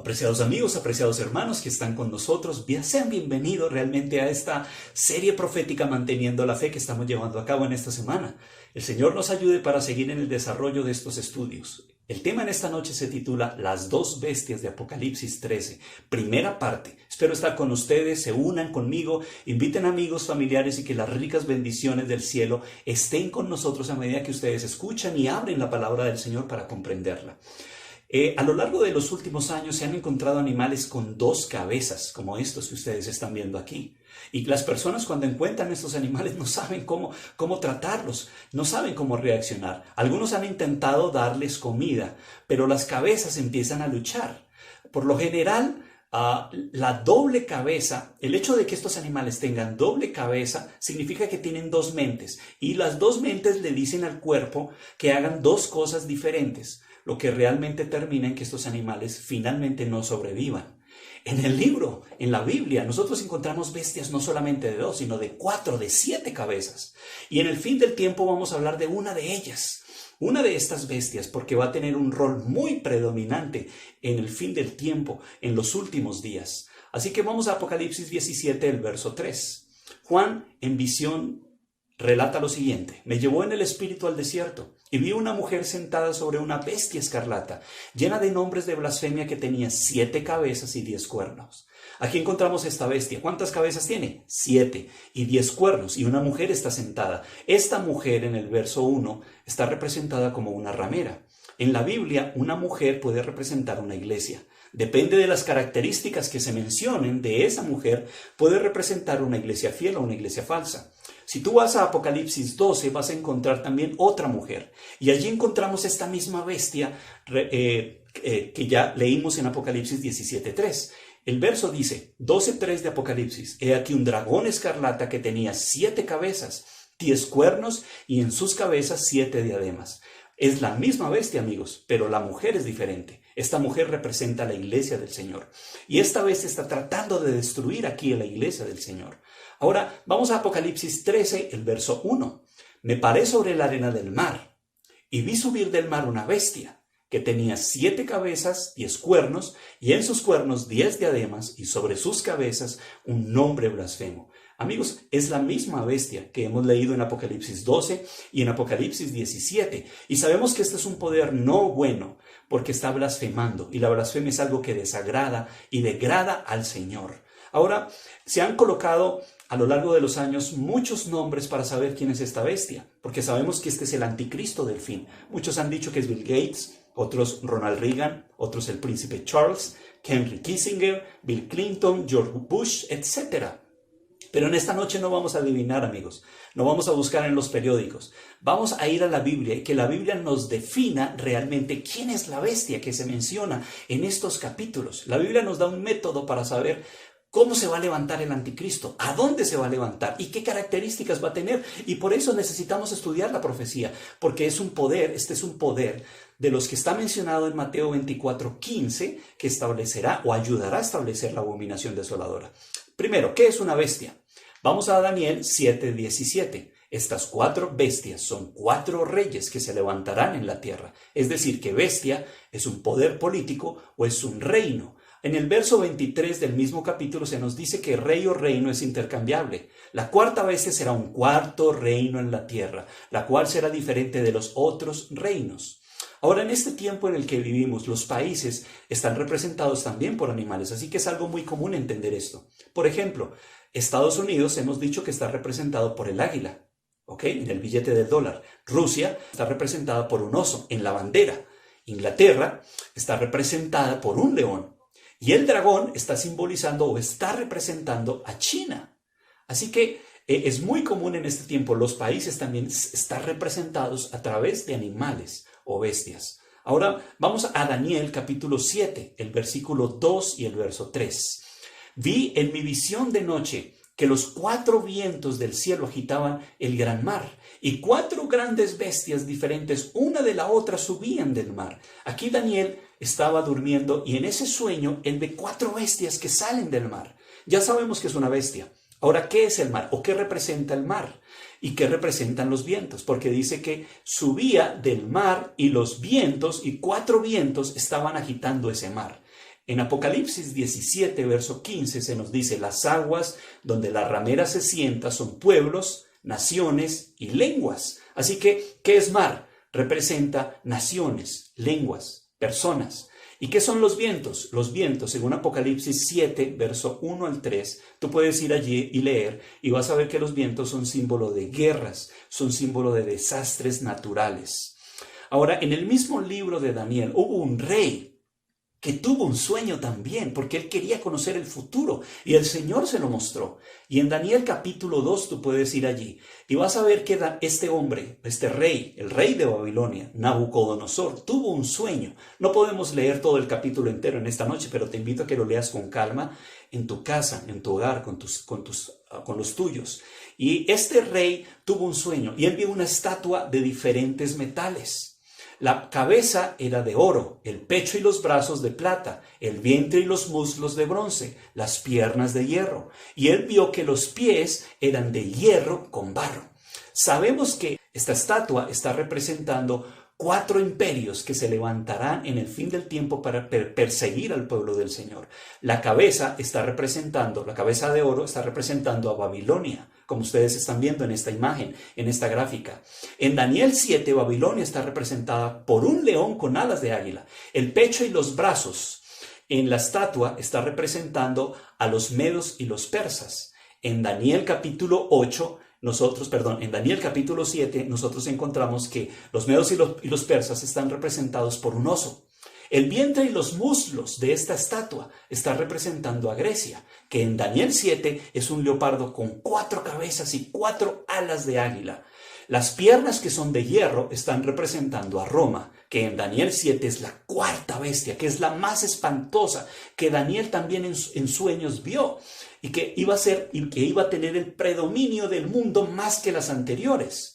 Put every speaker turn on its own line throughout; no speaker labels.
Apreciados amigos, apreciados hermanos que están con nosotros, sean bienvenidos realmente a esta serie profética Manteniendo la Fe que estamos llevando a cabo en esta semana. El Señor nos ayude para seguir en el desarrollo de estos estudios. El tema en esta noche se titula Las dos bestias de Apocalipsis 13, primera parte. Espero estar con ustedes, se unan conmigo, inviten amigos, familiares y que las ricas bendiciones del cielo estén con nosotros a medida que ustedes escuchan y abren la palabra del Señor para comprenderla. A lo largo de los últimos años se han encontrado animales con dos cabezas, como estos que ustedes están viendo aquí. Y las personas cuando encuentran estos animales no saben cómo tratarlos, no saben cómo reaccionar. Algunos han intentado darles comida, pero las cabezas empiezan a luchar. Por lo general, la doble cabeza, el hecho de que estos animales tengan doble cabeza significa que tienen dos mentes. Y las dos mentes le dicen al cuerpo que hagan dos cosas diferentes, lo que realmente termina en que estos animales finalmente no sobrevivan. En el libro, en la Biblia, nosotros encontramos bestias no solamente de dos, sino de 4, de 7 cabezas. Y en el fin del tiempo vamos a hablar de una de ellas, una de estas bestias, porque va a tener un rol muy predominante en el fin del tiempo, en los últimos días. Así que vamos a Apocalipsis 17, el verso 3. Juan, en visión, relata lo siguiente: me llevó en el espíritu al desierto y vi una mujer sentada sobre una bestia escarlata, llena de nombres de blasfemia, que tenía 7 cabezas y 10 cuernos. Aquí encontramos esta bestia. ¿Cuántas cabezas tiene? 7 y 10 cuernos, y una mujer está sentada. Esta mujer en el verso 1 está representada como una ramera. En la Biblia, una mujer puede representar una iglesia. Depende de las características que se mencionen de esa mujer, puede representar una iglesia fiel o una iglesia falsa. Si tú vas a Apocalipsis 12, vas a encontrar también otra mujer. Y allí encontramos esta misma bestia que ya leímos en Apocalipsis 17:3. El verso dice, 12:3 de Apocalipsis: he aquí un dragón escarlata que tenía 7 cabezas, 10 cuernos y en sus cabezas 7 diademas. Es la misma bestia, amigos, pero la mujer es diferente. Esta mujer representa a la iglesia del Señor. Y esta bestia está tratando de destruir aquí a la iglesia del Señor. Ahora, vamos a Apocalipsis 13, el verso 1. Me paré sobre la arena del mar y vi subir del mar una bestia que tenía 7 cabezas, 10 cuernos, y en sus cuernos 10 diademas, y sobre sus cabezas un nombre blasfemo. Amigos, es la misma bestia que hemos leído en Apocalipsis 12 y en Apocalipsis 17. Y sabemos que este es un poder no bueno, porque está blasfemando. Y la blasfemia es algo que desagrada y degrada al Señor. Ahora, se han colocado a lo largo de los años muchos nombres para saber quién es esta bestia, porque sabemos que este es el anticristo del fin. Muchos han dicho que es Bill Gates, otros Ronald Reagan, otros el príncipe Charles, Henry Kissinger, Bill Clinton, George Bush, etc. Pero en esta noche no vamos a adivinar, amigos. No vamos a buscar en los periódicos. Vamos a ir a la Biblia y que la Biblia nos defina realmente quién es la bestia que se menciona en estos capítulos. La Biblia nos da un método para saber cómo se va a levantar el anticristo, a dónde se va a levantar y qué características va a tener. Y por eso necesitamos estudiar la profecía, porque es un poder, este es un poder de los que está mencionado en Mateo 24:15, que establecerá o ayudará a establecer la abominación desoladora. Primero, ¿qué es una bestia? Vamos a Daniel 7:17. Estas 4 bestias son 4 reyes que se levantarán en la tierra. Es decir, que bestia es un poder político o es un reino. En el verso 23 del mismo capítulo se nos dice que rey o reino es intercambiable. La 4ª bestia será un 4º reino en la tierra, la cual será diferente de los otros reinos. Ahora, en este tiempo en el que vivimos, los países están representados también por animales, así que es algo muy común entender esto. Por ejemplo, Estados Unidos hemos dicho que está representado por el águila, ¿ok? En el billete del dólar. Rusia está representada por un oso en la bandera. Inglaterra está representada por un león. Y el dragón está simbolizando o está representando a China. Así que es muy común en este tiempo, los países también están representados a través de animales o bestias. Ahora vamos a Daniel capítulo 7, el versículo 2 y el verso 3. Vi en mi visión de noche que los 4 vientos del cielo agitaban el gran mar, y 4 grandes bestias diferentes una de la otra subían del mar. Aquí Daniel estaba durmiendo y en ese sueño él ve 4 bestias que salen del mar. Ya sabemos que es una bestia. Ahora, ¿qué es el mar? ¿O qué representa el mar? ¿Y qué representan los vientos? Porque dice que subía del mar y los vientos y 4 vientos estaban agitando ese mar. En Apocalipsis 17, verso 15, se nos dice: las aguas donde la ramera se sienta son pueblos, naciones y lenguas. Así que, ¿qué es mar? Representa naciones, lenguas, personas. ¿Y qué son los vientos? Los vientos, según Apocalipsis 7, verso 1 al 3, tú puedes ir allí y leer y vas a ver que los vientos son símbolo de guerras, son símbolo de desastres naturales. Ahora, en el mismo libro de Daniel hubo un rey que tuvo un sueño también, porque él quería conocer el futuro, y el Señor se lo mostró. Y en Daniel capítulo 2 tú puedes ir allí, y vas a ver que este hombre, este rey, el rey de Babilonia, Nabucodonosor, tuvo un sueño. No podemos leer todo el capítulo entero en esta noche, pero te invito a que lo leas con calma en tu casa, en tu hogar, con los tuyos. Y este rey tuvo un sueño, y él vio una estatua de diferentes metales. La cabeza era de oro, el pecho y los brazos de plata, el vientre y los muslos de bronce, las piernas de hierro. Y él vio que los pies eran de hierro con barro. Sabemos que esta estatua está representando 4 imperios que se levantarán en el fin del tiempo para perseguir al pueblo del Señor. La cabeza de oro está representando a Babilonia, como ustedes están viendo en esta imagen, en esta gráfica. En Daniel 7, Babilonia está representada por un león con alas de águila. El pecho y los brazos en la estatua está representando a los medos y los persas. En Daniel capítulo 7, nosotros encontramos que los medos y los persas están representados por un oso. El vientre y los muslos de esta estatua están representando a Grecia, que en Daniel 7 es un leopardo con 4 cabezas y 4 alas de águila. Las piernas, que son de hierro, están representando a Roma, que en Daniel 7 es la 4ª bestia, que es la más espantosa, que Daniel también en sueños vio, y que iba a tener el predominio del mundo más que las anteriores.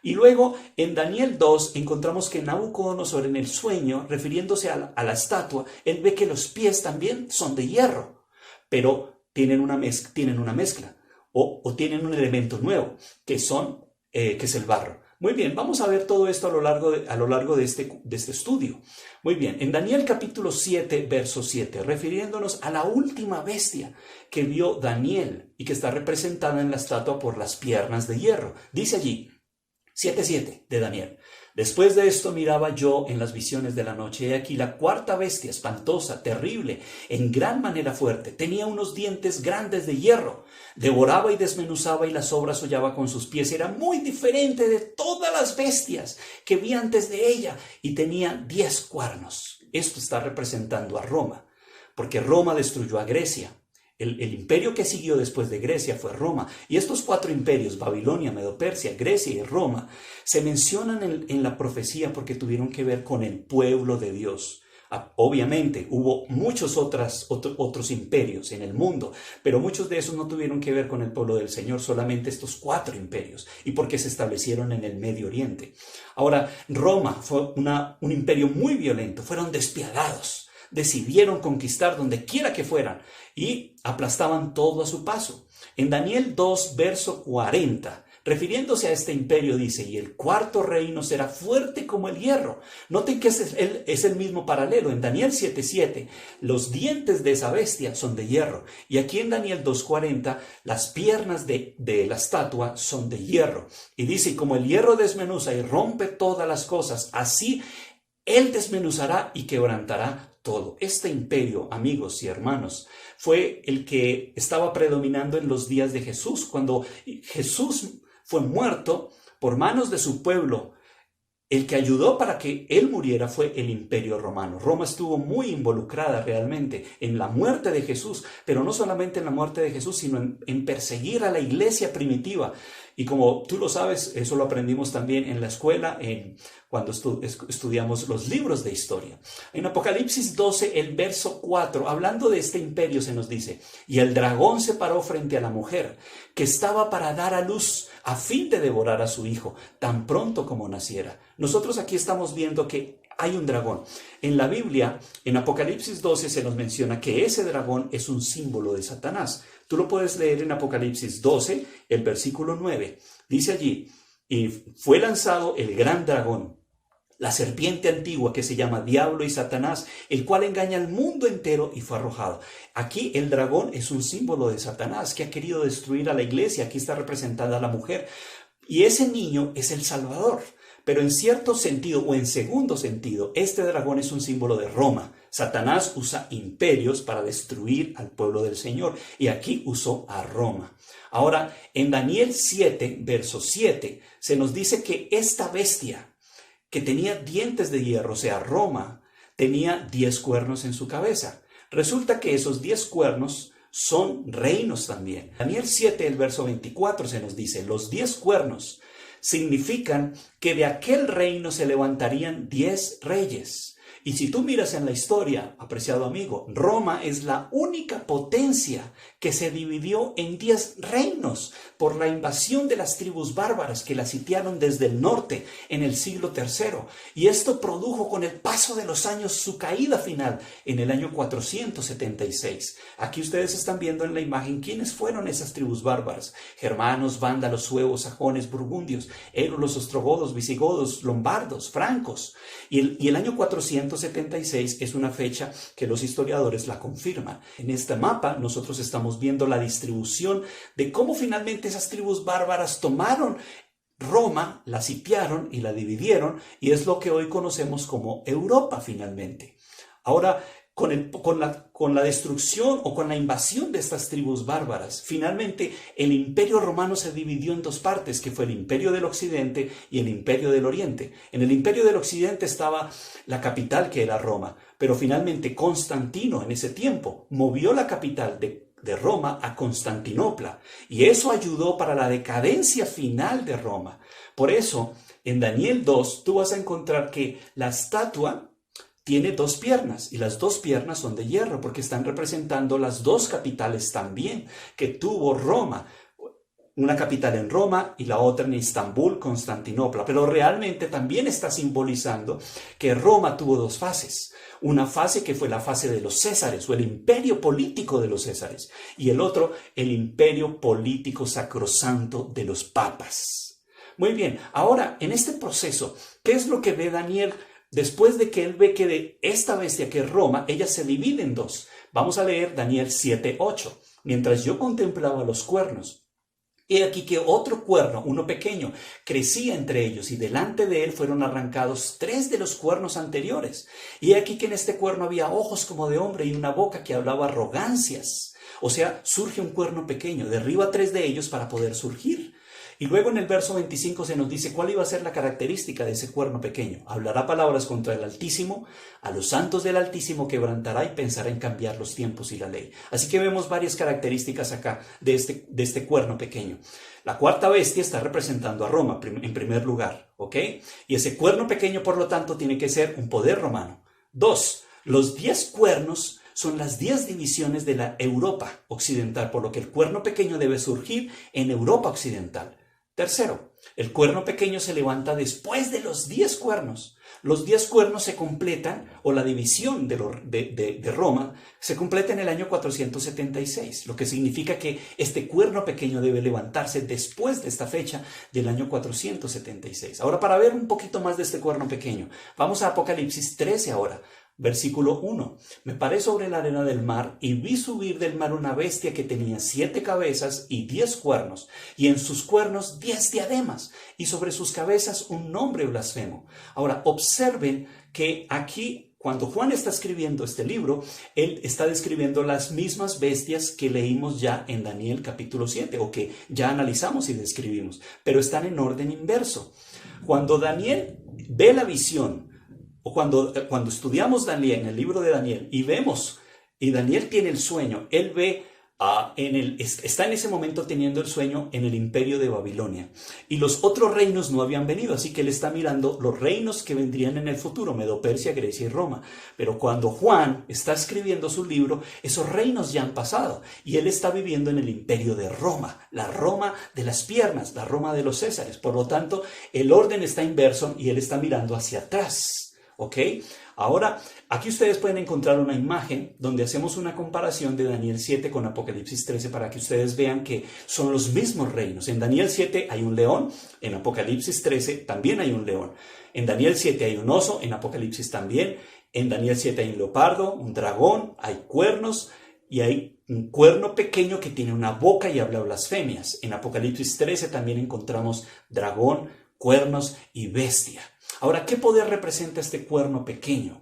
Y luego en Daniel 2 encontramos que Nabucodonosor, en el sueño, refiriéndose a la estatua, él ve que los pies también son de hierro, pero tienen una mezcla o tienen un elemento nuevo, que es el barro. Muy bien, vamos a ver todo esto a lo largo de este estudio. Muy bien, en Daniel capítulo 7, verso 7, refiriéndonos a la última bestia que vio Daniel y que está representada en la estatua por las piernas de hierro. Dice allí, 7:7 de Daniel: después de esto miraba yo en las visiones de la noche, y aquí la 4ª bestia, espantosa, terrible, en gran manera fuerte, tenía unos dientes grandes de hierro, devoraba y desmenuzaba y las obras hollaba con sus pies. Era muy diferente de todas las bestias que vi antes de ella, y tenía 10 cuernos. Esto está representando a Roma, porque Roma destruyó a Grecia. El imperio que siguió después de Grecia fue Roma. Y estos 4 imperios, Babilonia, Medo-Persia, Grecia y Roma, se mencionan en la profecía porque tuvieron que ver con el pueblo de Dios. Obviamente hubo muchos otros imperios en el mundo, pero muchos de esos no tuvieron que ver con el pueblo del Señor, solamente estos 4 imperios, y porque se establecieron en el Medio Oriente. Ahora, Roma fue un imperio muy violento, fueron despiadados. Decidieron conquistar donde quiera que fueran y aplastaban todo a su paso. En Daniel 2, verso 40, refiriéndose a este imperio, dice: y el 4º reino será fuerte como el hierro. Noten que es el mismo paralelo. En Daniel 7:7, los dientes de esa bestia son de hierro. Y aquí en Daniel 2:40, las piernas de la estatua son de hierro. Y dice: y como el hierro desmenuza y rompe todas las cosas, así él desmenuzará y quebrantará todo. Este imperio, amigos y hermanos, fue el que estaba predominando en los días de Jesús. Cuando Jesús fue muerto por manos de su pueblo, el que ayudó para que él muriera fue el imperio romano. Roma estuvo muy involucrada realmente en la muerte de Jesús, pero no solamente en la muerte de Jesús, sino en perseguir a la iglesia primitiva. Y como tú lo sabes, eso lo aprendimos también en la escuela, cuando estudiamos los libros de historia. En Apocalipsis 12, el verso 4, hablando de este imperio, se nos dice: y el dragón se paró frente a la mujer, que estaba para dar a luz, a fin de devorar a su hijo, tan pronto como naciera. Nosotros aquí estamos viendo que hay un dragón. En la Biblia, en Apocalipsis 12, se nos menciona que ese dragón es un símbolo de Satanás. Tú lo puedes leer en Apocalipsis 12, el versículo 9. Dice allí: y fue lanzado el gran dragón, la serpiente antigua que se llama Diablo y Satanás, el cual engaña al mundo entero y fue arrojado. Aquí el dragón es un símbolo de Satanás que ha querido destruir a la iglesia. Aquí está representada la mujer. Y ese niño es el Salvador. Pero en cierto sentido o en segundo sentido, este dragón es un símbolo de Roma. Satanás usa imperios para destruir al pueblo del Señor y aquí usó a Roma. Ahora, en Daniel 7, verso 7, se nos dice que esta bestia que tenía dientes de hierro, o sea, Roma, tenía 10 cuernos en su cabeza. Resulta que esos 10 cuernos son reinos también. Daniel 7, el verso 24 se nos dice, los 10 cuernos significan que de aquel reino se levantarían 10 reyes. Y si tú miras en la historia, apreciado amigo, Roma es la única potencia que se dividió en 10 reinos por la invasión de las tribus bárbaras que la sitiaron desde el norte en el siglo III. Y esto produjo con el paso de los años su caída final en el año 476. Aquí ustedes están viendo en la imagen quiénes fueron esas tribus bárbaras. Germanos, vándalos, suevos, sajones, burgundios, érulos, ostrogodos, visigodos, lombardos, francos. Y el año 476 es una fecha que los historiadores la confirman. En este mapa nosotros estamos viendo la distribución de cómo finalmente esas tribus bárbaras tomaron Roma, la sitiaron y la dividieron, y es lo que hoy conocemos como Europa finalmente. Ahora, con la destrucción o con la invasión de estas tribus bárbaras, finalmente el imperio romano se dividió en dos partes, que fue el imperio del occidente y el imperio del oriente. En el imperio del occidente estaba la capital, que era Roma, pero finalmente Constantino en ese tiempo movió la capital de Roma a Constantinopla, y eso ayudó para la decadencia final de Roma. Por eso, en Daniel 2, tú vas a encontrar que la estatua tiene 2 piernas y las 2 piernas son de hierro porque están representando las 2 capitales también que tuvo Roma. Una capital en Roma y la otra en Estambul, Constantinopla. Pero realmente también está simbolizando que Roma tuvo 2 fases. Una fase que fue la fase de los Césares o el imperio político de los Césares. Y el otro, el imperio político sacrosanto de los papas. Muy bien, ahora en este proceso, ¿qué es lo que ve Daniel? Después de que él ve que de esta bestia que es Roma, ella se divide en 2. Vamos a leer Daniel 7:8. Mientras yo contemplaba los cuernos, he aquí que otro cuerno, uno pequeño, crecía entre ellos, y delante de él fueron arrancados 3 de los cuernos anteriores. Y he aquí que en este cuerno había ojos como de hombre y una boca que hablaba arrogancias. O sea, surge un cuerno pequeño, derriba 3 de ellos para poder surgir. Y luego en el verso 25 se nos dice cuál iba a ser la característica de ese cuerno pequeño. Hablará palabras contra el Altísimo, a los santos del Altísimo quebrantará y pensará en cambiar los tiempos y la ley. Así que vemos varias características acá de este cuerno pequeño. La cuarta bestia está representando a Roma en primer lugar, ¿ok? Y ese cuerno pequeño, por lo tanto, tiene que ser un poder romano. 2. Los 10 cuernos son las 10 divisiones de la Europa occidental, por lo que el cuerno pequeño debe surgir en Europa occidental. Tercero, el cuerno pequeño se levanta después de los 10 cuernos. Los 10 cuernos se completan, o la división de Roma, se completa en el año 476, lo que significa que este cuerno pequeño debe levantarse después de esta fecha del año 476. Ahora, para ver un poquito más de este cuerno pequeño, vamos a Apocalipsis 13 ahora. Versículo 1. Me paré sobre la arena del mar y vi subir del mar una bestia que tenía 7 cabezas y 10 cuernos, y en sus cuernos 10 diademas, y sobre sus cabezas un nombre blasfemo. Ahora, observen que aquí, cuando Juan está escribiendo este libro, él está describiendo las mismas bestias que leímos ya en Daniel capítulo 7, o que ya analizamos y describimos, pero están en orden inverso. Cuando Daniel ve la visión, o cuando estudiamos Daniel, en el libro de Daniel, y vemos, y Daniel tiene el sueño, él ve, está en ese momento teniendo el sueño en el imperio de Babilonia. Y los otros reinos no habían venido, así que él está mirando los reinos que vendrían en el futuro, Medo, Persia, Grecia y Roma. Pero cuando Juan está escribiendo su libro, esos reinos ya han pasado, y él está viviendo en el imperio de Roma, la Roma de las piernas, la Roma de los Césares. Por lo tanto, el orden está inverso y él está mirando hacia atrás. ¿Ok? Ahora, aquí ustedes pueden encontrar una imagen donde hacemos una comparación de Daniel 7 con Apocalipsis 13 para que ustedes vean que son los mismos reinos. En Daniel 7 hay un león, en Apocalipsis 13 también hay un león. En Daniel 7 hay un oso, en Apocalipsis también. En Daniel 7 hay un leopardo, un dragón, hay cuernos y hay un cuerno pequeño que tiene una boca y habla blasfemias. En Apocalipsis 13 también encontramos dragón, cuernos y bestia. Ahora, ¿qué poder representa este cuerno pequeño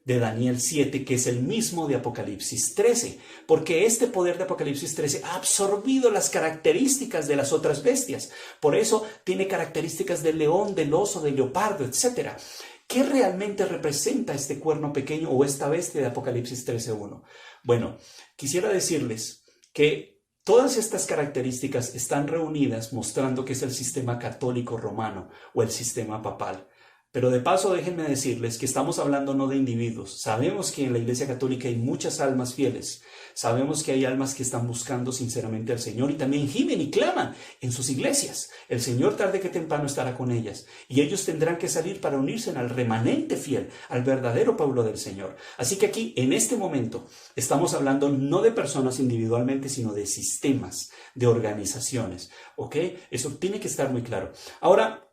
de Daniel 7, que es el mismo de Apocalipsis 13? Porque este poder de Apocalipsis 13 ha absorbido las características de las otras bestias. Por eso tiene características del león, del oso, del leopardo, etc. ¿Qué realmente representa este cuerno pequeño o esta bestia de Apocalipsis 13:1? Bueno, quisiera decirles que todas estas características están reunidas mostrando que es el sistema católico romano o el sistema papal. Pero de paso déjenme decirles que estamos hablando no de individuos. Sabemos que en la Iglesia Católica hay muchas almas fieles. Sabemos que hay almas que están buscando sinceramente al Señor y también gimen y claman en sus iglesias. El Señor tarde que temprano estará con ellas y ellos tendrán que salir para unirse al remanente fiel, al verdadero pueblo del Señor. Así que aquí, en este momento, estamos hablando no de personas individualmente, sino de sistemas, de organizaciones. ¿Ok? Eso tiene que estar muy claro. Ahora,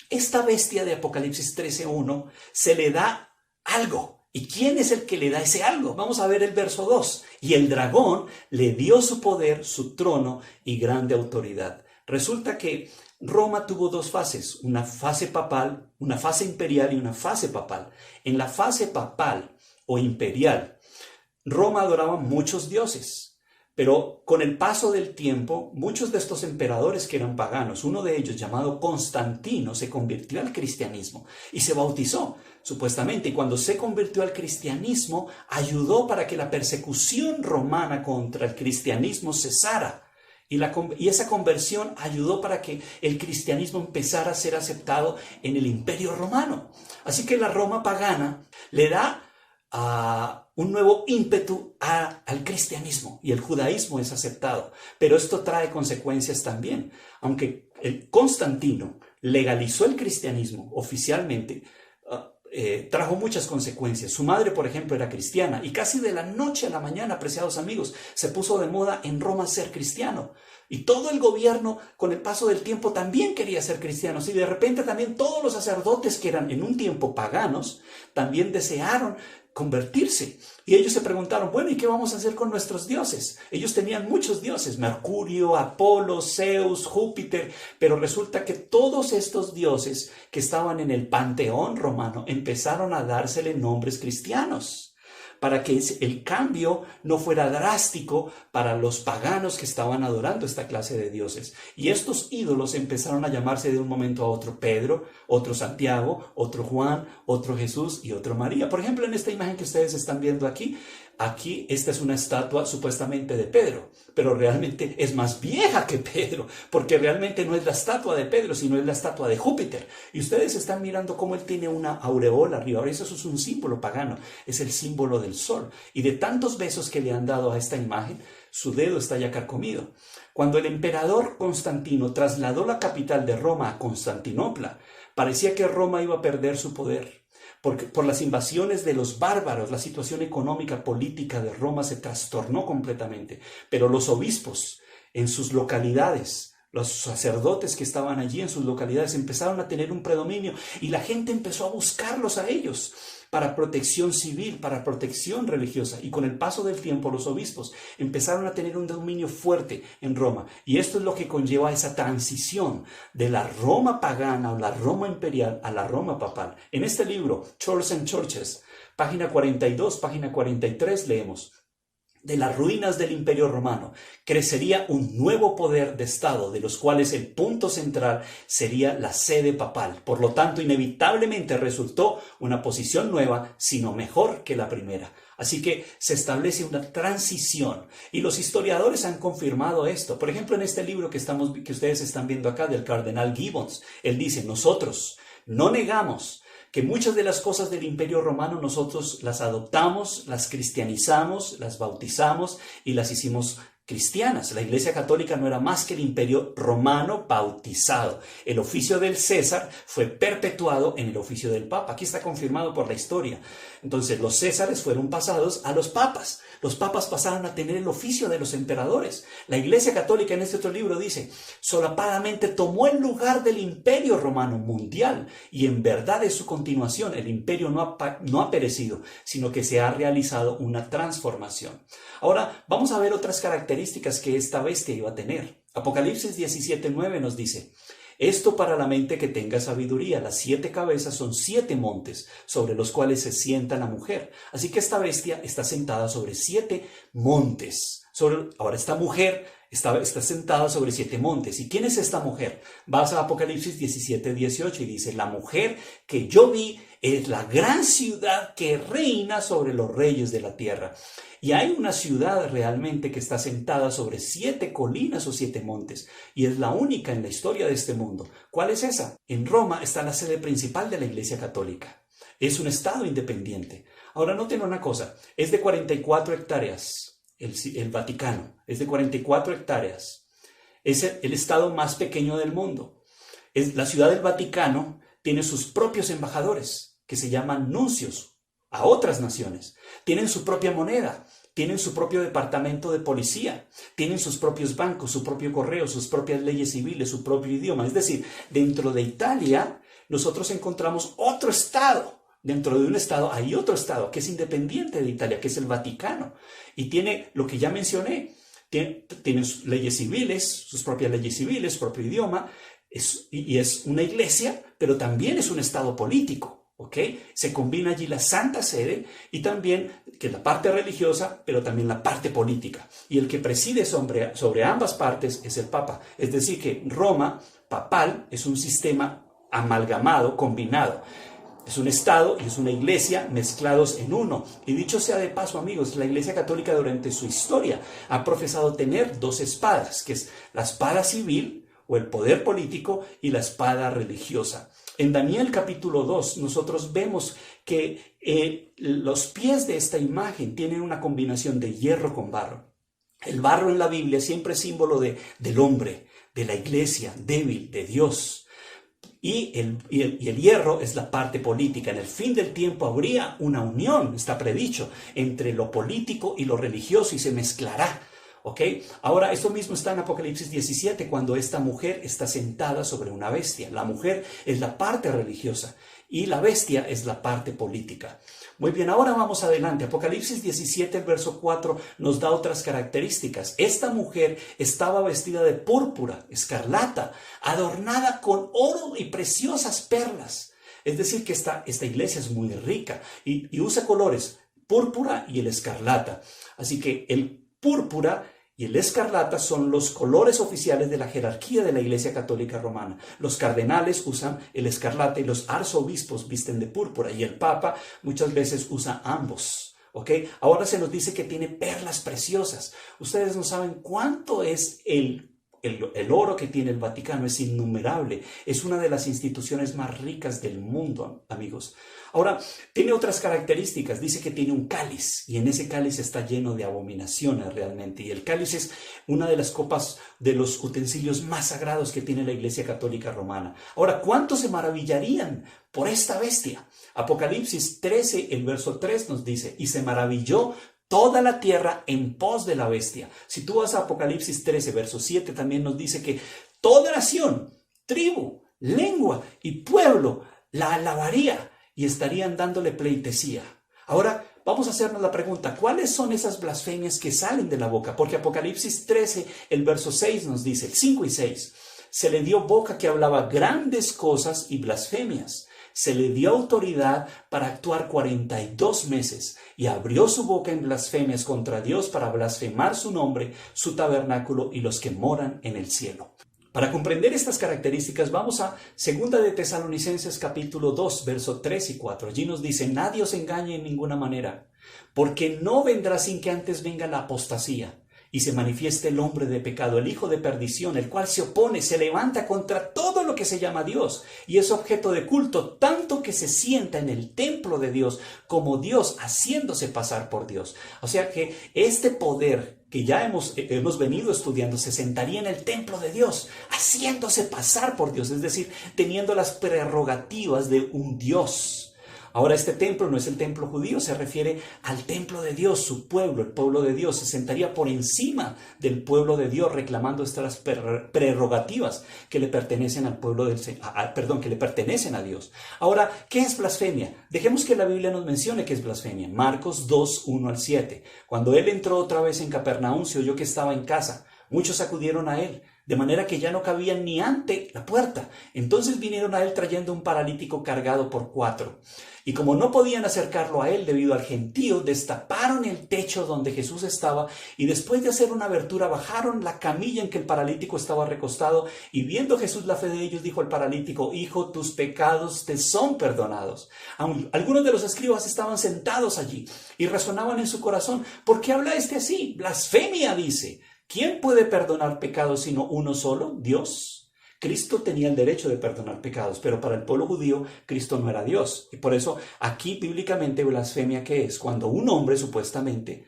esta bestia de Apocalipsis 13:1 se le da algo. ¿Y quién es el que le da ese algo? Vamos a ver el verso 2. Y el dragón le dio su poder, su trono y grande autoridad. Resulta que Roma tuvo dos fases, una fase papal, una fase imperial y una fase papal. En la fase papal o imperial, Roma adoraba muchos dioses. Pero con el paso del tiempo, muchos de estos emperadores que eran paganos, uno de ellos llamado Constantino, se convirtió al cristianismo y se bautizó, supuestamente. Y cuando se convirtió al cristianismo, ayudó para que la persecución romana contra el cristianismo cesara. Y esa conversión ayudó para que el cristianismo empezara a ser aceptado en el Imperio Romano. Así que la Roma pagana le da un nuevo ímpetu al cristianismo y el judaísmo es aceptado. Pero esto trae consecuencias también. Aunque el Constantino legalizó el cristianismo oficialmente, trajo muchas consecuencias. Su madre, por ejemplo, era cristiana y casi de la noche a la mañana, apreciados amigos, se puso de moda en Roma ser cristiano. Y todo el gobierno, con el paso del tiempo, también quería ser cristianos. Y de repente también todos los sacerdotes que eran en un tiempo paganos, también desearon convertirse. Y ellos se preguntaron, bueno, ¿y qué vamos a hacer con nuestros dioses? Ellos tenían muchos dioses, Mercurio, Apolo, Zeus, Júpiter, pero resulta que todos estos dioses que estaban en el panteón romano empezaron a dársele nombres cristianos, para que el cambio no fuera drástico para los paganos que estaban adorando esta clase de dioses. Y estos ídolos empezaron a llamarse de un momento a otro Pedro, otro Santiago, otro Juan, otro Jesús y otro María. Por ejemplo, en esta imagen que ustedes están viendo aquí esta es una estatua supuestamente de Pedro, pero realmente es más vieja que Pedro, porque realmente no es la estatua de Pedro, sino es la estatua de Júpiter. Y ustedes están mirando cómo él tiene una aureola arriba. Ahora eso es un símbolo pagano, es el símbolo del sol. Y de tantos besos que le han dado a esta imagen, su dedo está ya carcomido. Cuando el emperador Constantino trasladó la capital de Roma a Constantinopla, parecía que Roma iba a perder su poder. Porque por las invasiones de los bárbaros, la situación económica, política de Roma se trastornó completamente. Pero los obispos en sus localidades, los sacerdotes que estaban allí en sus localidades empezaron a tener un predominio y la gente empezó a buscarlos a ellos para protección civil, para protección religiosa. Y con el paso del tiempo los obispos empezaron a tener un dominio fuerte en Roma. Y esto es lo que conlleva esa transición de la Roma pagana o la Roma imperial a la Roma papal. En este libro, Churches and Churches, página 42, página 43, leemos: de las ruinas del Imperio Romano crecería un nuevo poder de Estado, de los cuales el punto central sería la sede papal. Por lo tanto, inevitablemente resultó una posición nueva, sino mejor que la primera. Así que se establece una transición y los historiadores han confirmado esto. Por ejemplo, en este libro que ustedes están viendo acá del cardenal Gibbons, él dice: nosotros no negamos que muchas de las cosas del Imperio Romano nosotros las adoptamos, las cristianizamos, las bautizamos y las hicimos cristianas. La Iglesia Católica no era más que el Imperio Romano bautizado. El oficio del César fue perpetuado en el oficio del Papa. Aquí está confirmado por la historia. Entonces los Césares fueron pasados a los papas. Los papas pasaron a tener el oficio de los emperadores. La Iglesia Católica en este otro libro dice, solapadamente tomó el lugar del Imperio Romano mundial, y en verdad es su continuación. El imperio no ha perecido, sino que se ha realizado una transformación. Ahora vamos a ver otras características que esta bestia iba a tener. Apocalipsis 17:9 nos dice, esto para la mente que tenga sabiduría. Las 7 cabezas son 7 montes sobre los cuales se sienta la mujer. Así que esta bestia está sentada sobre 7 montes. Ahora esta mujer está sentada sobre 7 montes. ¿Y quién es esta mujer? Vas a Apocalipsis 17:18 y dice, la mujer que yo vi es la gran ciudad que reina sobre los reyes de la tierra. Y hay una ciudad realmente que está sentada sobre 7 colinas o 7 montes, y es la única en la historia de este mundo. ¿Cuál es esa? En Roma está la sede principal de la Iglesia Católica. Es un estado independiente. Ahora noten una cosa, es de 44 hectáreas, el Vaticano, es de 44 hectáreas. Es el estado más pequeño del mundo. La ciudad del Vaticano tiene sus propios embajadores, que se llaman nuncios, a otras naciones. Tienen su propia moneda, tienen su propio departamento de policía, tienen sus propios bancos, su propio correo, sus propias leyes civiles, su propio idioma. Es decir, dentro de Italia nosotros encontramos otro estado. Dentro de un estado hay otro estado que es independiente de Italia, que es el Vaticano. Y tiene lo que ya mencioné, tiene leyes civiles, sus propias leyes civiles, propio idioma, y es una iglesia, pero también es un estado político. ¿Ok? Se combina allí la Santa Sede y también que la parte religiosa, pero también la parte política. Y el que preside sobre ambas partes es el Papa. Es decir, que Roma papal es un sistema amalgamado, combinado. Es un Estado y es una iglesia mezclados en uno. Y dicho sea de paso, amigos, la Iglesia Católica durante su historia ha profesado tener 2 espadas, que es la espada civil o el poder político y la espada religiosa. En Daniel capítulo 2 nosotros vemos que los pies de esta imagen tienen una combinación de hierro con barro. El barro en la Biblia siempre es símbolo del hombre, de la iglesia débil, de Dios. Y el hierro es la parte política. En el fin del tiempo habría una unión, está predicho, entre lo político y lo religioso y se mezclará. ¿Ok? Ahora, esto mismo está en Apocalipsis 17, cuando esta mujer está sentada sobre una bestia. La mujer es la parte religiosa y la bestia es la parte política. Muy bien, ahora vamos adelante. Apocalipsis 17, el verso 4, nos da otras características. Esta mujer estaba vestida de púrpura, escarlata, adornada con oro y preciosas perlas. Es decir, que esta iglesia es muy rica y usa colores púrpura y el escarlata. Así que el púrpura y el escarlata son los colores oficiales de la jerarquía de la Iglesia Católica Romana. Los cardenales usan el escarlata y los arzobispos visten de púrpura y el Papa muchas veces usa ambos. ¿Ok? Ahora se nos dice que tiene perlas preciosas. Ustedes no saben cuánto es el oro que tiene el Vaticano, es innumerable. Es una de las instituciones más ricas del mundo, amigos. Ahora, tiene otras características. Dice que tiene un cáliz y en ese cáliz está lleno de abominaciones realmente. Y el cáliz es una de las copas de los utensilios más sagrados que tiene la Iglesia Católica Romana. Ahora, ¿cuántos se maravillarían por esta bestia? Apocalipsis 13, el verso 3 nos dice, y se maravilló toda la tierra en pos de la bestia. Si tú vas a Apocalipsis 13, verso 7, también nos dice que toda nación, tribu, lengua y pueblo la alabaría y estarían dándole pleitesía. Ahora vamos a hacernos la pregunta, ¿cuáles son esas blasfemias que salen de la boca? Porque Apocalipsis 13, el verso 6 nos dice, 5 y 6, se le dio boca que hablaba grandes cosas y blasfemias. Se le dio autoridad para actuar 42 meses y abrió su boca en blasfemias contra Dios para blasfemar su nombre, su tabernáculo y los que moran en el cielo. Para comprender estas características vamos a 2 de Tesalonicenses capítulo 2, verso 3 y 4. Allí nos dice, nadie os engañe en ninguna manera, porque no vendrá sin que antes venga la apostasía y se manifiesta el hombre de pecado, el hijo de perdición, el cual se opone, se levanta contra todo lo que se llama Dios y es objeto de culto, tanto que se sienta en el templo de Dios como Dios, haciéndose pasar por Dios. O sea que este poder que ya hemos venido estudiando se sentaría en el templo de Dios, haciéndose pasar por Dios, es decir, teniendo las prerrogativas de un Dios. Ahora este templo no es el templo judío, se refiere al templo de Dios, su pueblo, el pueblo de Dios. Se sentaría por encima del pueblo de Dios reclamando estas prerrogativas que le pertenecen al pueblo del que le pertenecen a Dios. Ahora, ¿qué es blasfemia? Dejemos que la Biblia nos mencione qué es blasfemia. Marcos 2, 1 al 7. Cuando él entró otra vez en Capernaum, se oyó que estaba en casa. Muchos acudieron a él, de manera que ya no cabían ni ante la puerta. Entonces vinieron a él trayendo un paralítico cargado por 4. Y como no podían acercarlo a él debido al gentío, destaparon el techo donde Jesús estaba y después de hacer una abertura bajaron la camilla en que el paralítico estaba recostado y viendo Jesús la fe de ellos dijo al paralítico: hijo, tus pecados te son perdonados. Algunos de los escribas estaban sentados allí y razonaban en su corazón: ¿por qué habla este así? Blasfemia, dice. ¿Quién puede perdonar pecados sino uno solo? Dios. Cristo tenía el derecho de perdonar pecados, pero para el pueblo judío Cristo no era Dios. Y por eso aquí bíblicamente blasfemia, ¿qué es? Cuando un hombre supuestamente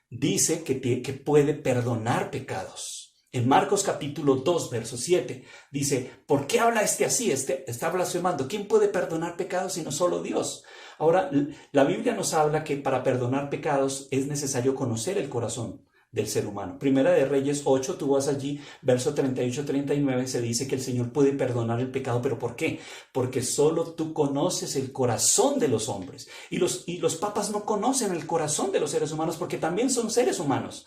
dice que puede perdonar pecados. En Marcos capítulo 2, verso 7, dice: ¿por qué habla este así? Está blasfemando. ¿Quién puede perdonar pecados sino solo Dios? Ahora, la Biblia nos habla que para perdonar pecados es necesario conocer el corazón del ser humano. Primera de Reyes 8, tú vas allí, verso 38-39, se dice que el Señor puede perdonar el pecado. ¿Pero por qué? Porque solo tú conoces el corazón de los hombres. Y los papas no conocen el corazón de los seres humanos porque también son seres humanos.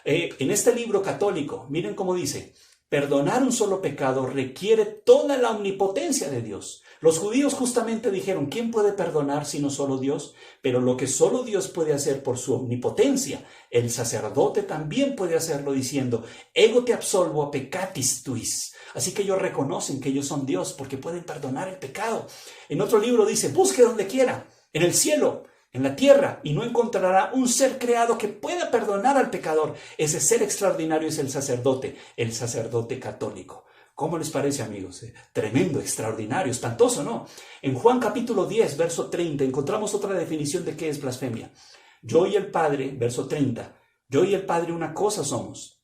En este libro católico, miren cómo dice: perdonar un solo pecado requiere toda la omnipotencia de Dios. Los judíos justamente dijeron: ¿quién puede perdonar sino solo Dios? Pero lo que solo Dios puede hacer por su omnipotencia, el sacerdote también puede hacerlo diciendo: ego te absolvo a peccatis tuis. Así que ellos reconocen que ellos son Dios porque pueden perdonar el pecado. En otro libro dice: busque donde quiera, en el cielo, en la tierra, y no encontrará un ser creado que pueda perdonar al pecador. Ese ser extraordinario es el sacerdote católico. ¿Cómo les parece, amigos? Tremendo, extraordinario, espantoso, ¿no? En Juan capítulo 10, verso 30, encontramos otra definición de qué es blasfemia. Yo y el Padre, verso 30, yo y el Padre una cosa somos.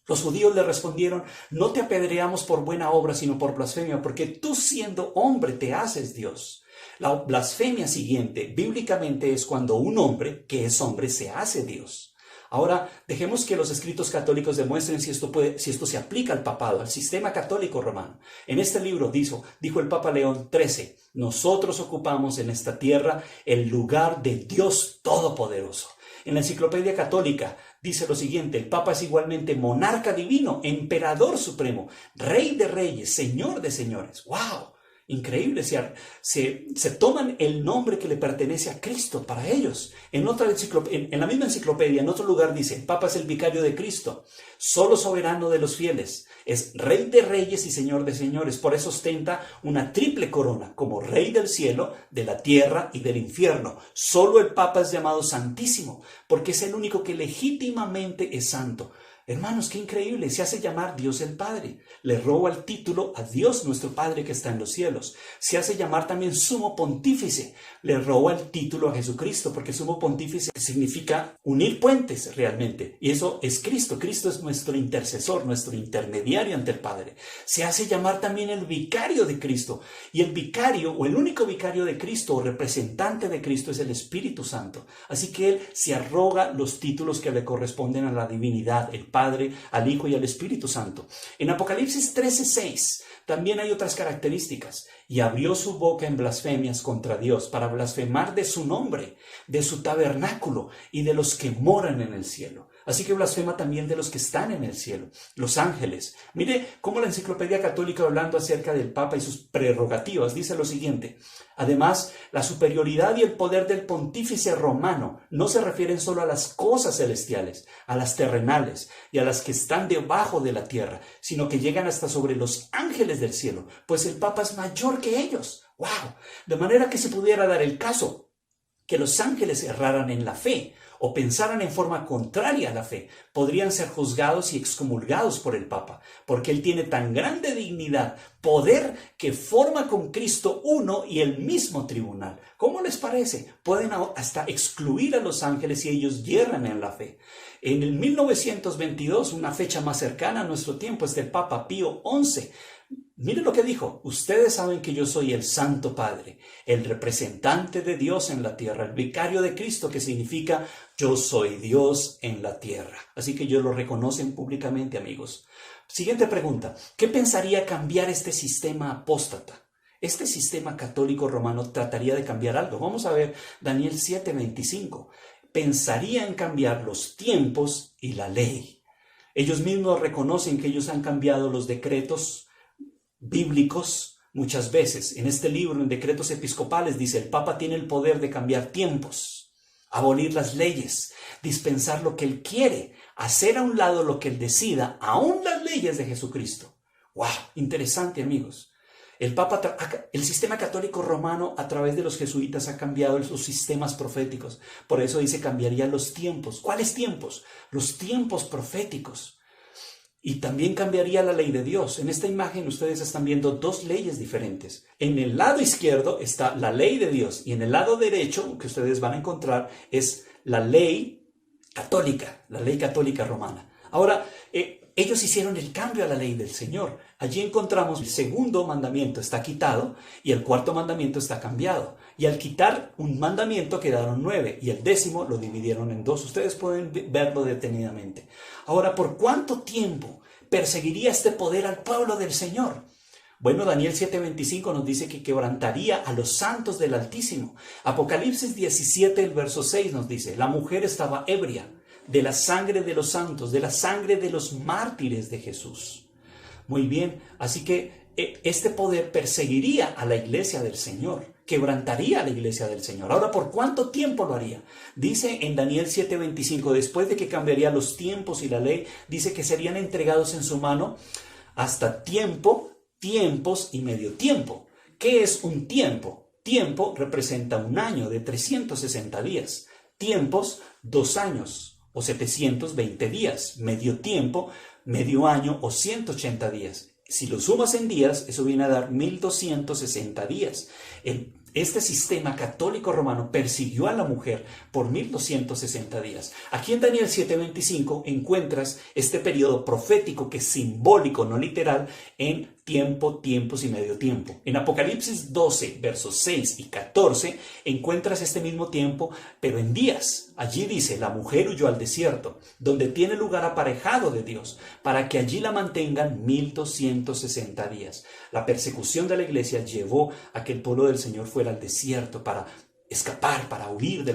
Los judíos le respondieron: no te apedreamos por buena obra, sino por blasfemia, porque tú siendo hombre te haces Dios. La blasfemia siguiente, bíblicamente, es cuando un hombre, que es hombre, se hace Dios. Ahora, dejemos que los escritos católicos demuestren si esto se aplica al papado, al sistema católico romano. En este libro dijo el Papa León XIII: nosotros ocupamos en esta tierra el lugar de Dios Todopoderoso. En la Enciclopedia Católica dice lo siguiente: el Papa es igualmente monarca divino, emperador supremo, rey de reyes, señor de señores. ¡Wow! Increíble, se toman el nombre que le pertenece a Cristo para ellos. En la misma enciclopedia, en otro lugar dice: el Papa es el vicario de Cristo, solo soberano de los fieles, es rey de reyes y señor de señores. Por eso ostenta una triple corona, como rey del cielo, de la tierra y del infierno. Solo el Papa es llamado Santísimo, porque es el único que legítimamente es santo. Hermanos, qué increíble, se hace llamar Dios el Padre, le roba el título a Dios nuestro Padre que está en los cielos. Se hace llamar también Sumo Pontífice, le roba el título a Jesucristo, porque Sumo Pontífice significa unir puentes realmente, y eso es Cristo. Cristo es nuestro intercesor, nuestro intermediario ante el Padre. Se hace llamar también el vicario de Cristo, y el vicario, o el único vicario de Cristo, o representante de Cristo, es el Espíritu Santo. Así que Él se arroga los títulos que le corresponden a la divinidad, el Padre, al Hijo y al Espíritu Santo. En Apocalipsis 13:6 también hay otras características. Y abrió su boca en blasfemias contra Dios, para blasfemar de su nombre, de su tabernáculo y de los que moran en el cielo. Así que blasfema también de los que están en el cielo, los ángeles. Mire cómo la Enciclopedia Católica, hablando acerca del Papa y sus prerrogativas, dice lo siguiente: además, la superioridad y el poder del pontífice romano no se refieren solo a las cosas celestiales, a las terrenales y a las que están debajo de la tierra, sino que llegan hasta sobre los ángeles del cielo, pues el Papa es mayor que ellos. ¡Wow! De manera que se pudiera dar el caso que los ángeles erraran en la fe, o pensaran en forma contraria a la fe, podrían ser juzgados y excomulgados por el Papa, porque él tiene tan grande dignidad, poder, que forma con Cristo uno y el mismo tribunal. ¿Cómo les parece? Pueden hasta excluir a los ángeles si ellos yerran en la fe. En el 1922, una fecha más cercana a nuestro tiempo, es el Papa Pío XI. Miren lo que dijo: ustedes saben que yo soy el Santo Padre, el representante de Dios en la tierra, el vicario de Cristo, que significa yo soy Dios en la tierra. Así que ellos lo reconocen públicamente, amigos. Siguiente pregunta: ¿qué pensaría cambiar este sistema apóstata? Este sistema católico romano trataría de cambiar algo. Vamos a ver Daniel 7:25. Pensaría en cambiar los tiempos y la ley. Ellos mismos reconocen que ellos han cambiado los decretos bíblicos muchas veces. En este libro, en Decretos Episcopales, dice: el Papa tiene el poder de cambiar tiempos, abolir las leyes, dispensar lo que él quiere, hacer a un lado lo que él decida, aún las leyes de Jesucristo. ¡Wow! Interesante, amigos. El sistema católico romano a través de los jesuitas ha cambiado sus sistemas proféticos. Por eso dice: cambiaría los tiempos. ¿Cuáles tiempos? Los tiempos proféticos. Y también cambiaría la ley de Dios. En esta imagen ustedes están viendo dos leyes diferentes. En el lado izquierdo está la ley de Dios y en el lado derecho, que ustedes van a encontrar, es la ley católica romana. Ahora, ellos hicieron el cambio a la ley del Señor. Allí encontramos el segundo mandamiento está quitado y el cuarto mandamiento está cambiado. Y al quitar un mandamiento quedaron 9 y el 10º lo dividieron en 2. Ustedes pueden verlo detenidamente. Ahora, ¿por cuánto tiempo perseguiría este poder al pueblo del Señor? Bueno, Daniel 7:25 nos dice que quebrantaría a los santos del Altísimo. Apocalipsis 17, el verso 6 nos dice: la mujer estaba ebria de la sangre de los santos, de la sangre de los mártires de Jesús. Muy bien, así que este poder perseguiría a la iglesia del Señor, quebrantaría a la iglesia del Señor. Ahora, ¿por cuánto tiempo lo haría? Dice en Daniel 7:25, después de que cambiaría los tiempos y la ley, dice que serían entregados en su mano hasta tiempo, tiempos y medio tiempo. ¿Qué es un tiempo? Tiempo representa un año de 360 días. Tiempos, 2 años o 720 días. Medio tiempo, medio año o 180 días. Si lo sumas en días, eso viene a dar 1260 días. Este sistema católico romano persiguió a la mujer por 1260 días. Aquí en Daniel 7:25 encuentras este periodo profético que es simbólico, no literal, en tiempo, tiempos y medio tiempo. En Apocalipsis 12, versos 6 y 14, encuentras este mismo tiempo, pero en días. Allí dice: la mujer huyó al desierto, donde tiene lugar aparejado de Dios, para que allí la mantengan 1260 días. La persecución de la iglesia llevó a que el pueblo del Señor fuera al desierto para escapar, para huir de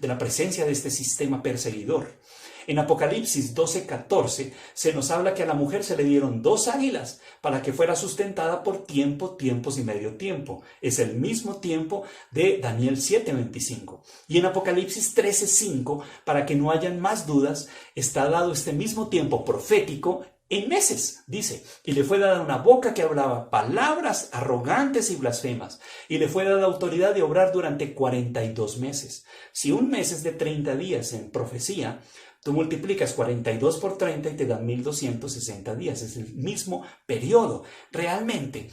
la presencia de este sistema perseguidor. En Apocalipsis 12:14 se nos habla que a la mujer se le dieron 2 águilas para que fuera sustentada por tiempo, tiempos y medio tiempo. Es el mismo tiempo de Daniel 7:25. Y en Apocalipsis 13:5, para que no hayan más dudas, está dado este mismo tiempo profético en meses, dice: y le fue dada una boca que hablaba palabras arrogantes y blasfemas, y le fue dada autoridad de obrar durante 42 meses. Si un mes es de 30 días en profecía, tú multiplicas 42 por 30 y te dan 1260 días. Es el mismo periodo. Realmente,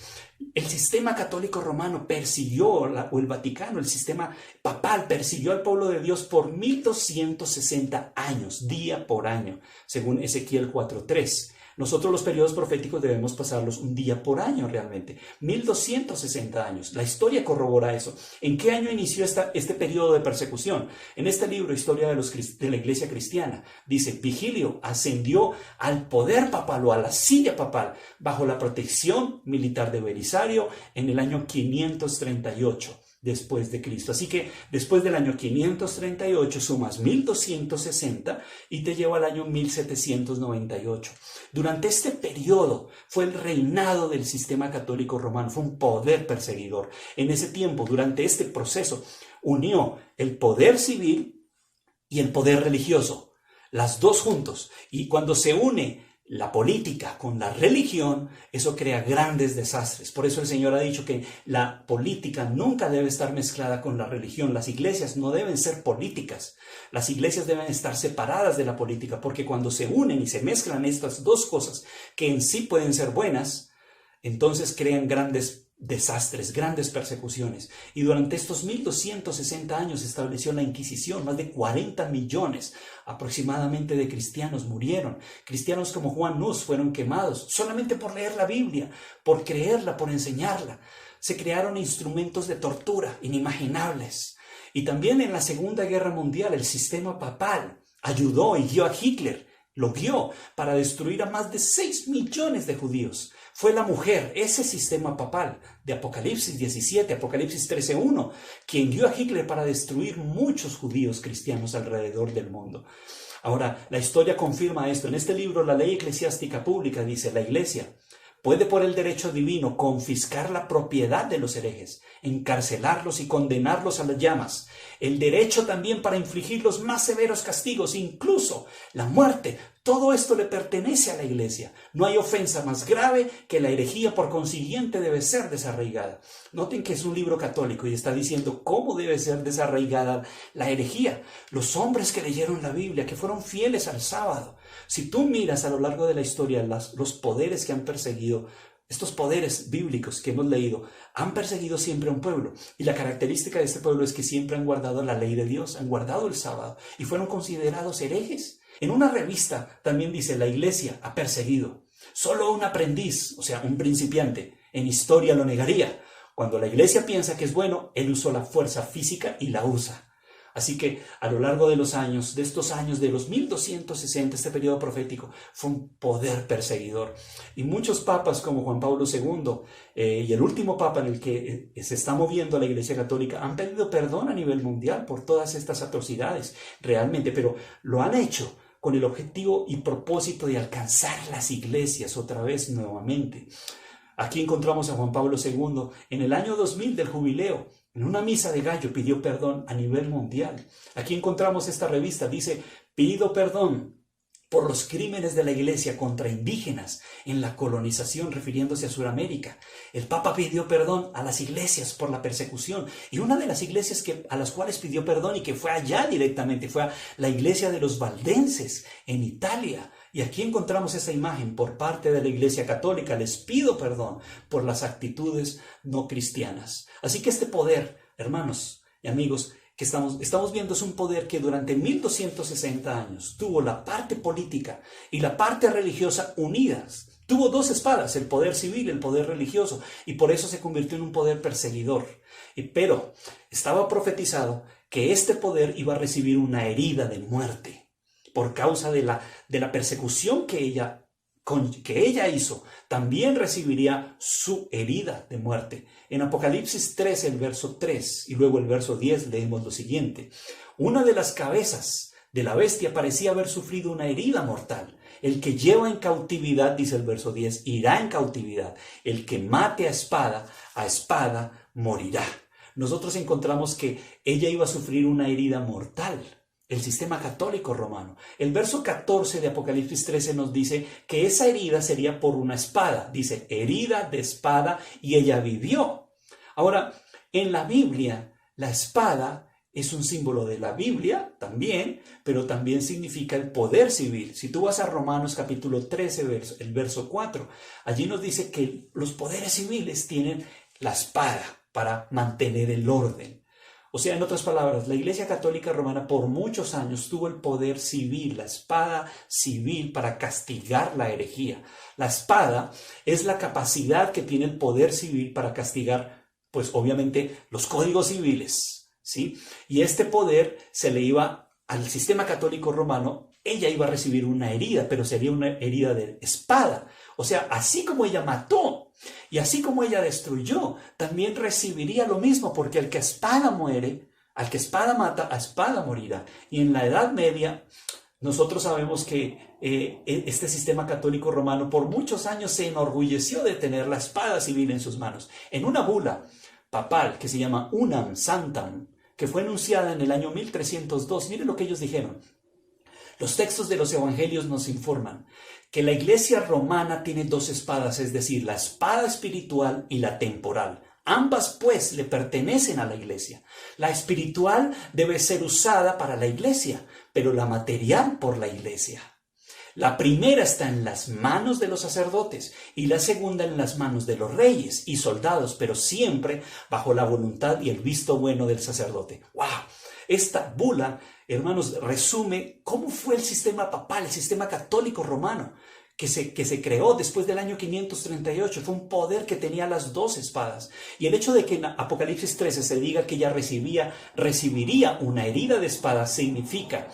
el sistema católico romano persiguió, o el Vaticano, el sistema papal, persiguió al pueblo de Dios por 1260 años, día por año, según Ezequiel 4:3. Nosotros los periodos proféticos debemos pasarlos un día por año realmente. 1260 años. La historia corrobora eso. ¿En qué año inició este periodo de persecución? En este libro, Historia de la Iglesia Cristiana, dice: Vigilio ascendió al poder papal o a la silla papal bajo la protección militar de Belisario en el año 538. Después de Cristo. Así que después del año 538 sumas 1260 y te lleva al año 1798. Durante este periodo fue el reinado del sistema católico romano, fue un poder perseguidor. En ese tiempo, durante este proceso, unió el poder civil y el poder religioso, las dos juntos. Y cuando se une la política con la religión, eso crea grandes desastres. Por eso el Señor ha dicho que la política nunca debe estar mezclada con la religión. Las iglesias no deben ser políticas. Las iglesias deben estar separadas de la política, porque cuando se unen y se mezclan estas dos cosas, que en sí pueden ser buenas, entonces crean grandes desastres, grandes persecuciones. Y durante estos 1260 años se estableció la Inquisición. Más de 40 millones aproximadamente de cristianos murieron. Cristianos como Juan Nus fueron quemados solamente por leer la Biblia, por creerla, por enseñarla. Se crearon instrumentos de tortura inimaginables. Y también en la Segunda Guerra Mundial el sistema papal ayudó y guió a Hitler. Lo guió para destruir a más de 6 millones de judíos. Fue la mujer, ese sistema papal de Apocalipsis 17, Apocalipsis 13:1, quien guió a Hitler para destruir muchos judíos cristianos alrededor del mundo. Ahora, la historia confirma esto. En este libro, La Ley Eclesiástica Pública, dice: la Iglesia puede por el derecho divino confiscar la propiedad de los herejes, encarcelarlos y condenarlos a las llamas. El derecho también para infligir los más severos castigos, incluso la muerte. Todo esto le pertenece a la Iglesia. No hay ofensa más grave que la herejía, por consiguiente debe ser desarraigada. Noten que es un libro católico y está diciendo cómo debe ser desarraigada la herejía. Los hombres que leyeron la Biblia, que fueron fieles al sábado. Si tú miras a lo largo de la historia los poderes que han perseguido, estos poderes bíblicos que hemos leído, han perseguido siempre a un pueblo. Y la característica de este pueblo es que siempre han guardado la ley de Dios, han guardado el sábado y fueron considerados herejes. En una revista también dice: la Iglesia ha perseguido. Solo un aprendiz, o sea, un principiante, en historia lo negaría. Cuando la Iglesia piensa que es bueno, él usó la fuerza física y la usa. Así que a lo largo de los años, de estos años de los 1260, este periodo profético, fue un poder perseguidor. Y muchos papas como Juan Pablo II y el último papa en el que se está moviendo la Iglesia Católica han pedido perdón a nivel mundial por todas estas atrocidades, realmente, pero lo han hecho con el objetivo y propósito de alcanzar las iglesias otra vez nuevamente. Aquí encontramos a Juan Pablo II en el año 2000 del jubileo. En una misa de gallo pidió perdón a nivel mundial. Aquí encontramos esta revista, dice: pido perdón por los crímenes de la Iglesia contra indígenas en la colonización, refiriéndose a Sudamérica. El Papa pidió perdón a las iglesias por la persecución. Y una de las iglesias a las cuales pidió perdón y que fue allá directamente fue a la iglesia de los valdenses en Italia. Y aquí encontramos esa imagen por parte de la Iglesia Católica: les pido perdón por las actitudes no cristianas. Así que este poder, hermanos y amigos, que estamos viendo es un poder que durante 1260 años tuvo la parte política y la parte religiosa unidas. Tuvo dos espadas, el poder civil y el poder religioso, y por eso se convirtió en un poder perseguidor. Pero estaba profetizado que este poder iba a recibir una herida de muerte por causa de la persecución que ella hizo. También recibiría su herida de muerte. En Apocalipsis 13, el verso 3 y luego el verso 10 leemos lo siguiente: una de las cabezas de la bestia parecía haber sufrido una herida mortal. El que lleva en cautividad, dice el verso 10, irá en cautividad. El que mate a espada morirá. Nosotros encontramos que ella iba a sufrir una herida mortal. El sistema católico romano. El verso 14 de Apocalipsis 13 nos dice que esa herida sería por una espada. Dice: herida de espada, y ella vivió. Ahora, en la Biblia, la espada es un símbolo de la Biblia también, pero también significa el poder civil. Si tú vas a Romanos capítulo 13, el verso 4, allí nos dice que los poderes civiles tienen la espada para mantener el orden. O sea, en otras palabras, la Iglesia Católica Romana por muchos años tuvo el poder civil, la espada civil para castigar la herejía. La espada es la capacidad que tiene el poder civil para castigar, pues obviamente, los códigos civiles, ¿sí? Y este poder se le iba al sistema católico romano. Ella iba a recibir una herida, pero sería una herida de espada. O sea, así como ella mató y así como ella destruyó, también recibiría lo mismo, porque al que a espada muere, al que espada mata, a espada morirá. Y en la Edad Media, nosotros sabemos que este sistema católico romano por muchos años se enorgulleció de tener la espada civil en sus manos. En una bula papal que se llama Unam Santam, que fue enunciada en el año 1302, miren lo que ellos dijeron: Los textos de los evangelios nos informan que la iglesia romana tiene dos espadas, es decir, la espada espiritual y la temporal. Ambas, pues, le pertenecen a la iglesia. La espiritual debe ser usada para la iglesia, pero la material por la iglesia. La primera está en las manos de los sacerdotes y la segunda en las manos de los reyes y soldados, pero siempre bajo la voluntad y el visto bueno del sacerdote. ¡Wow! Esta bula, hermanos, resume cómo fue el sistema papal, el sistema católico romano, que se creó después del año 538. Fue un poder que tenía las dos espadas. Y el hecho de que en Apocalipsis 13 se diga que ella recibiría una herida de espada significa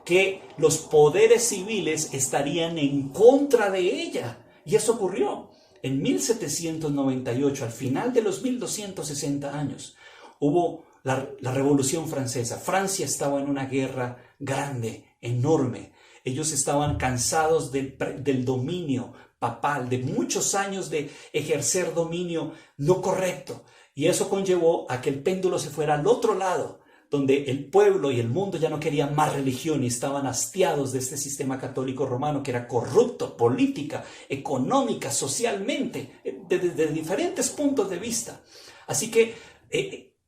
que los poderes civiles estarían en contra de ella. Y eso ocurrió. En 1798, al final de los 1260 años, hubo la Revolución Francesa. Francia estaba en una guerra grande, enorme. Ellos estaban cansados del dominio papal, de muchos años de ejercer dominio no correcto. Y eso conllevó a que el péndulo se fuera al otro lado, donde el pueblo y el mundo ya no querían más religión y estaban hastiados de este sistema católico romano que era corrupto, política, económica, socialmente, desde diferentes puntos de vista. Así que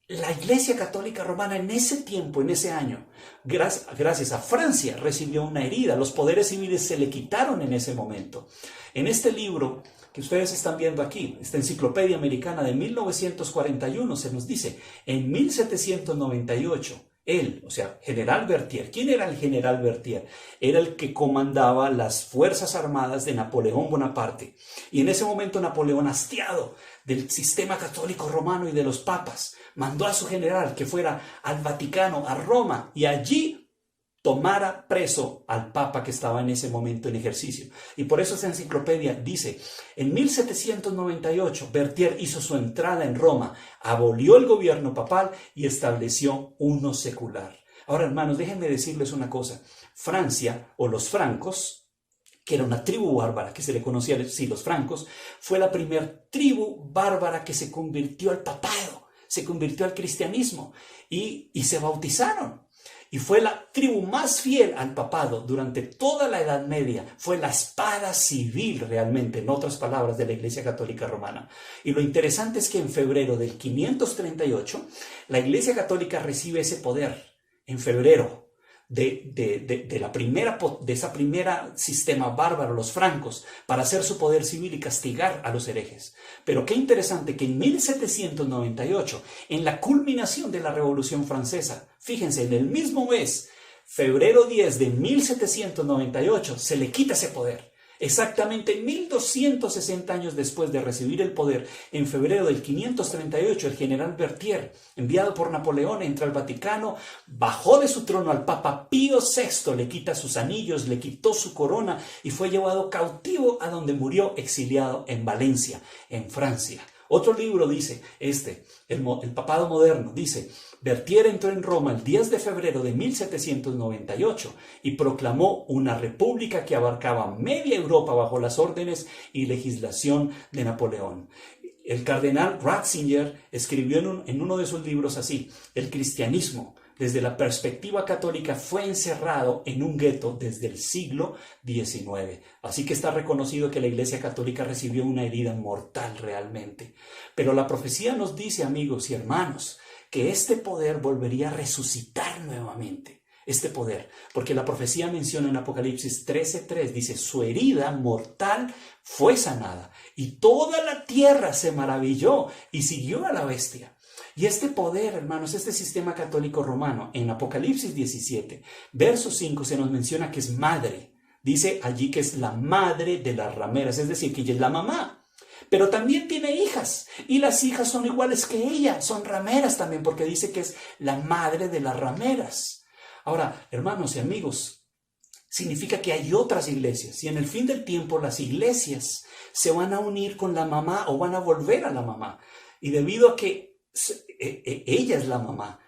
la Iglesia Católica Romana en ese tiempo, en ese año, gracias a Francia, recibió una herida. Los poderes civiles se le quitaron en ese momento. En este libro que ustedes están viendo aquí, esta enciclopedia americana de 1941, se nos dice, en 1798, él, o sea, General Berthier. ¿Quién era el General Berthier? Era el que comandaba las Fuerzas Armadas de Napoleón Bonaparte. Y en ese momento Napoleón, hastiado del sistema católico romano y de los papas, mandó a su general que fuera al Vaticano, a Roma, y allí tomara preso al papa que estaba en ese momento en ejercicio. Y por eso esa enciclopedia dice, en 1798 Berthier hizo su entrada en Roma, abolió el gobierno papal y estableció uno secular. Ahora, hermanos, déjenme decirles una cosa. Francia, o los francos, que era una tribu bárbara que se le conocía así, los francos, fue la primer tribu bárbara que se convirtió al papado, se convirtió al cristianismo y se bautizaron. Y fue la tribu más fiel al papado durante toda la Edad Media. Fue la espada civil realmente, en otras palabras, de la Iglesia Católica Romana. Y lo interesante es que en febrero del 538, la Iglesia Católica recibe ese poder. En febrero de esa primera sistema bárbaro, los francos, para hacer su poder civil y castigar a los herejes. Pero qué interesante que en 1798, en la culminación de la Revolución Francesa, fíjense, en el mismo mes, febrero 10 de 1798, se le quita ese poder. Exactamente 1260 años después de recibir el poder, en febrero del 538, el general Berthier, enviado por Napoleón, entra al Vaticano, bajó de su trono al Papa Pío VI, le quita sus anillos, le quitó su corona y fue llevado cautivo a donde murió exiliado en Valencia, en Francia. Otro libro dice, el papado moderno, dice, Berthier entró en Roma el 10 de febrero de 1798 y proclamó una república que abarcaba media Europa bajo las órdenes y legislación de Napoleón. El cardenal Ratzinger escribió en uno de sus libros así, el cristianismo, desde la perspectiva católica, fue encerrado en un gueto desde el siglo XIX. Así que está reconocido que la Iglesia Católica recibió una herida mortal realmente. Pero la profecía nos dice, amigos y hermanos, que este poder volvería a resucitar nuevamente. Este poder, porque la profecía menciona en Apocalipsis 13:3, dice, su herida mortal fue sanada y toda la tierra se maravilló y siguió a la bestia. Y este poder, hermanos, este sistema católico romano, en Apocalipsis 17, verso 5, se nos menciona que es madre. Dice allí que es la madre de las rameras, es decir, que ella es la mamá. Pero también tiene hijas, y las hijas son iguales que ella, son rameras también, porque dice que es la madre de las rameras. Ahora, hermanos y amigos, significa que hay otras iglesias, y en el fin del tiempo las iglesias se van a unir con la mamá o van a volver a la mamá. Y debido a que ella es la mamá,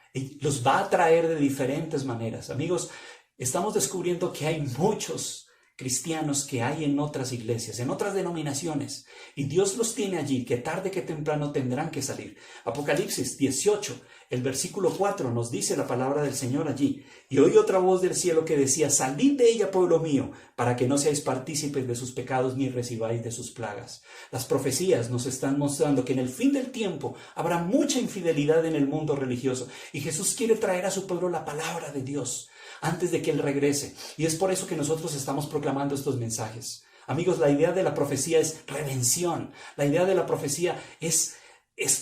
los va a traer de diferentes maneras. Amigos, estamos descubriendo que hay muchos cristianos que hay en otras iglesias, en otras denominaciones, y Dios los tiene allí, que tarde que temprano tendrán que salir. Apocalipsis 18, el versículo 4 nos dice la palabra del Señor allí: y oí otra voz del cielo que decía: salid de ella, pueblo mío, para que no seáis partícipes de sus pecados ni recibáis de sus plagas. Las profecías nos están mostrando que en el fin del tiempo habrá mucha infidelidad en el mundo religioso, y Jesús quiere traer a su pueblo la palabra de Dios antes de que Él regrese. Y es por eso que nosotros estamos proclamando estos mensajes. Amigos, la idea de la profecía es redención. La idea de la profecía es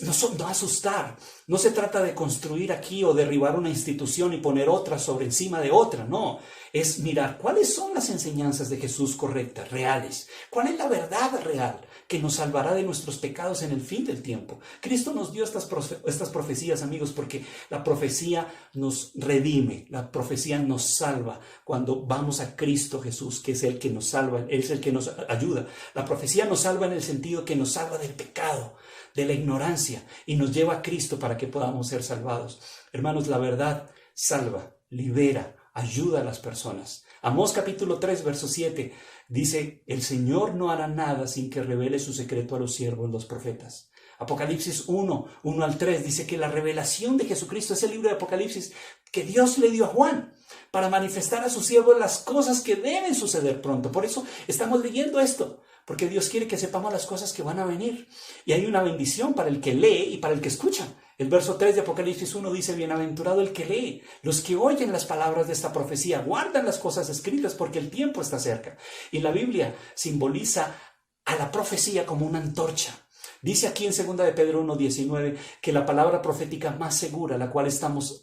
no asustar. No se trata de construir aquí o derribar una institución y poner otra sobre encima de otra. No, es mirar cuáles son las enseñanzas de Jesús correctas, reales. ¿Cuál es la verdad real que nos salvará de nuestros pecados en el fin del tiempo? Cristo nos dio estas profecías, amigos, porque la profecía nos redime, la profecía nos salva cuando vamos a Cristo Jesús, que es el que nos salva, Él es el que nos ayuda. La profecía nos salva en el sentido que nos salva del pecado, de la ignorancia, y nos lleva a Cristo para que podamos ser salvados. Hermanos, la verdad salva, libera, ayuda a las personas. Amós capítulo 3, verso 7 dice: el Señor no hará nada sin que revele su secreto a los siervos, los profetas. Apocalipsis 1 al 3 dice que la revelación de Jesucristo, ese libro de Apocalipsis que Dios le dio a Juan para manifestar a sus siervos las cosas que deben suceder pronto. Por eso estamos leyendo esto, porque Dios quiere que sepamos las cosas que van a venir. Y hay una bendición para el que lee y para el que escucha. El verso 3 de Apocalipsis 1 dice: bienaventurado el que lee, los que oyen las palabras de esta profecía, guardan las cosas escritas, porque el tiempo está cerca. Y la Biblia simboliza a la profecía como una antorcha. Dice aquí en 2 de Pedro 1:19 que la palabra profética más segura, la cual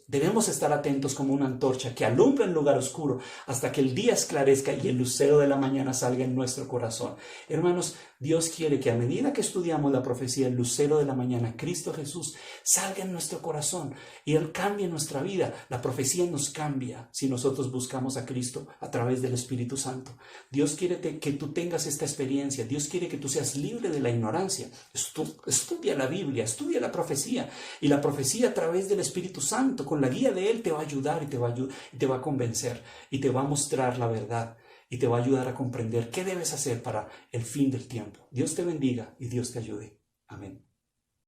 debemos estar atentos como una antorcha que alumbra en lugar oscuro hasta que el día esclarezca y el lucero de la mañana salga en nuestro corazón. Hermanos, Dios quiere que a medida que estudiamos la profecía, el lucero de la mañana, Cristo Jesús, salga en nuestro corazón y Él cambie nuestra vida. La profecía nos cambia si nosotros buscamos a Cristo a través del Espíritu Santo. Dios quiere que tú tengas esta experiencia. Dios quiere que tú seas libre de la ignorancia. Estudia la Biblia, estudia la profecía, y la profecía a través del Espíritu Santo, con la guía de Él, te va a ayudar y te va a convencer y te va a mostrar la verdad y te va a ayudar a comprender qué debes hacer para el fin del tiempo. Dios te bendiga y Dios te ayude. Amén.